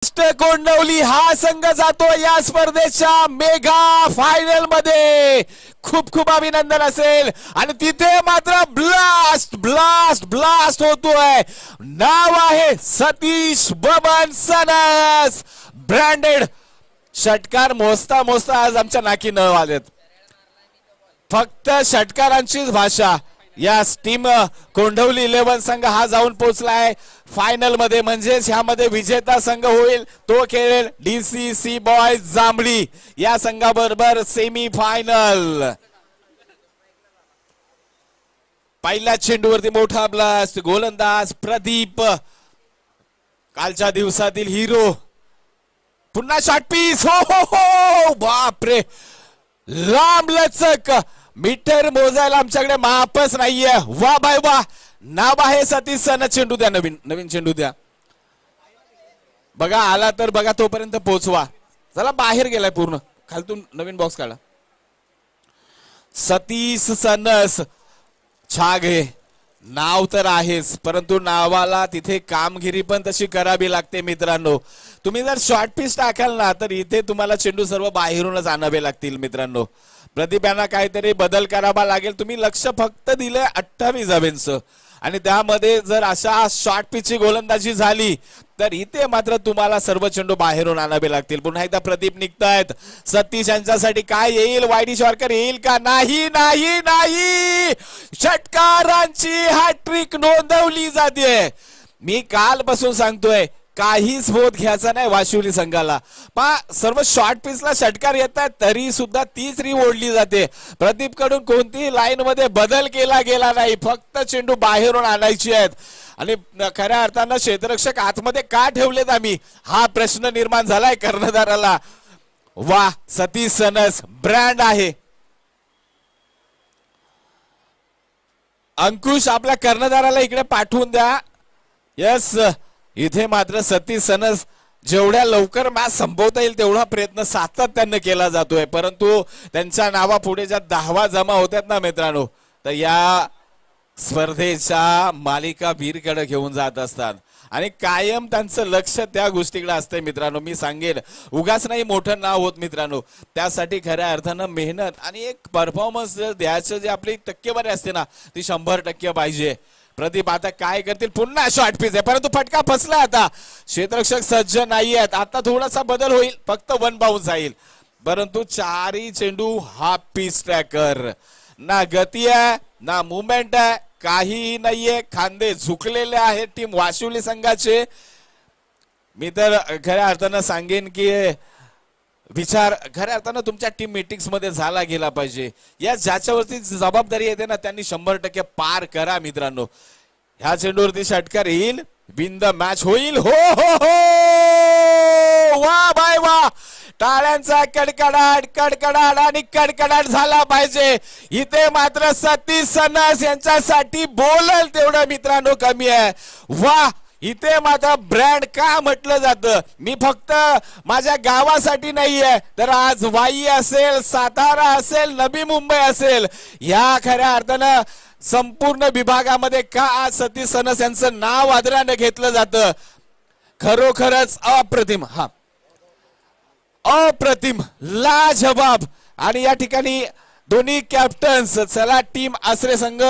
कोंडवली हा संघ जातो या स्पर्धेच्या मेगा फायनल मध्ये। खूप खूप अभिनंदन असेल। आणि तिथे मात्र ब्लास्ट ब्लास्ट ब्लास्ट होतोय। नाव आहे सतीश बबन सनस। ब्रँडेड षटकार मोजता मोजता आज आमच्या नाकी न वाजत। फक्त षटकारांचीच भाषा। या टीम कोंडवली 11 संघ हा जाऊन पोहोचलाय फायनल मध्ये। म्हणजेच ह्यामध्ये विजेता संघ होईल तो खेळेल डीसीसी बॉयज जांभळी या संघाबरोबर सेमी फायनल। पहिल्या चेंडूवरती मोठा ब्लास्ट। गोलंदाज प्रदीप कालच्या दिवसातील हिरो। पुन्हा शॉट पीस। हो हो हो बापरे लांब लचक। मीटर मोजायला आमच्याकडे मापच नाहीये। वा बाय वा। नाव आहे सतीश सन। चेंडू द्या नवीन नवीन चेंडू द्या। बघा आला तर बघा तोपर्यंत पोहोचवा। चला बाहेर गेलाय पूर्ण। खालतून नवीन बॉक्स काढा। सतीश सनस छाग आहे। नाव तर आहेच परंतु नावाला तिथे कामगिरी पण तशी करावी लागते मित्रांनो। तुम्ही जर शॉर्ट पीस टाकाल ना तर इथे तुम्हाला चेंडू सर्व बाहेरूनच आणावे लागतील मित्रांनो। प्रदीप यांना काहीतरी बदल करावा लागेल। तुम्ही लक्ष फक्त दिले 28 धावांचं आणि त्यामध्ये जर अशा शॉर्ट पिचची गोलंदाजी झाली तर इथे मात्र तुम्हाला सर्व चेंडू बाहेरून आणावे लागतील। पुन्हा एकदा प्रदीप निघतायत। सतीश यांच्यासाठी काय येईल? वाईडी शॉर्कर येईल का? नाही नाही नाही। षटकारांची हॅट्रिक नोंदवली जाते। मी कालपासून सांगतोय काहीच बोध घ्यायचा नाही वाशिवली संघाला। पण सर्व शॉर्ट पिचला षटकार येत आहेत तरी सुद्धा तीच री ओढली जाते। प्रदीप कडून कोणतीही लाईन मध्ये बदल केला गेला नाही। फक्त चेंडू बाहेरून आणायची आहेत। आणि खऱ्या अर्थानं क्षेत्ररक्षक आतमध्ये का ठेवलेत आम्ही हा प्रश्न निर्माण झालाय कर्णधाराला। वा सतीश सनस ब्रँड आहे। अंकुश आपल्या कर्णधाराला इकडे पाठवून द्या। यस इथे मात्र सतीश सनस जेवढ्या लवकर मॅच संपवता येईल तेवढा प्रयत्न सातत्याने केला जातोय। परंतु त्यांच्या नावापुढे ज्या धावा जमा होत्यात ना मित्रांनो तर या स्पर्धेच्या मालिका वीरकडे घेऊन जात असतात। आणि कायम त्यांचं लक्ष त्या गोष्टीकडे असते मित्रांनो। मी सांगेन उगाच नाही मोठं नाव होत मित्रांनो। त्यासाठी खऱ्या अर्थानं मेहनत आणि एक परफॉर्मन्स द्यायचं जे आपली टक्केवारी असते ना ती 100% पाहिजे। प्रदीप आता काय करतील? पुन्हा शॉर्ट पीस आहे परंतु फटका फसला। आता क्षेत्ररक्षक सज्ज नाही आहेत। आता थोडासा बदल होईल फक्त 1 बाउन्स जाईल परंतु चारही चेंडू हाफ पीस ट्रॅकर। ना गती आहे ना मुवमेंट आहे काही नाहीये। खांदे झुकलेले आहेत टीम वाशिवली संघाचे। मी तर खऱ्या अर्थानं सांगेन की विचार खऱ्या अर्थानं तुमच्या टीम मीटिंग्स मध्ये झाला गेला पाहिजे। या ज्याच्यावरती जबाबदारी येते ना त्यांनी 100% पार करा मित्रांनो। ह्या चेंडूवरती षटकार येईल विन द मॅच होईल। हो हो हो वा बाय वा। टाळ्यांचा कडकडाट कडकडाट आणि कडकडाट झाला पाहिजे। इथे मात्र सतीश सनस यांच्यासाठी बोलल तेवढं मित्रांनो कमी आहे। वा इथे मात्र ब्रँड का म्हटलं जातं? मी फक्त माझ्या गावासाठी नाहीये तर आज वाई असेल सातारा असेल नवी मुंबई असेल या खऱ्या अर्थानं संपूर्ण विभागामध्ये का आज सतीश सनस यांचं नाव आदराने घेतलं जातं। खरोखरच अप्रतिम। हा अप्रतिम लाजवाब। आणि या ठिकाणी दोन्ही कॅप्टन्स चला टीम आसरे संघ